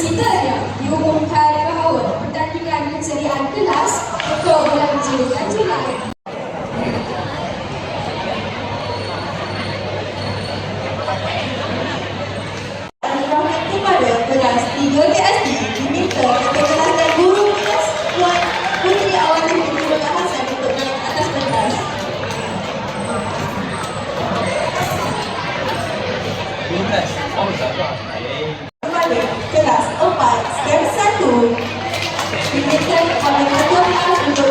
Seterusnya, diumumkan bahawa pertandingan keceriaan kelas untuk belanja ganjilan. Kepada kelas 3 PSC diminta ketua kelas dan guru kelas Puan Putri Awalan Ibu Hasan untuk naik atas pentas. Kepada kelas 4 STEM 1 diminta kepada ketua kelas untuk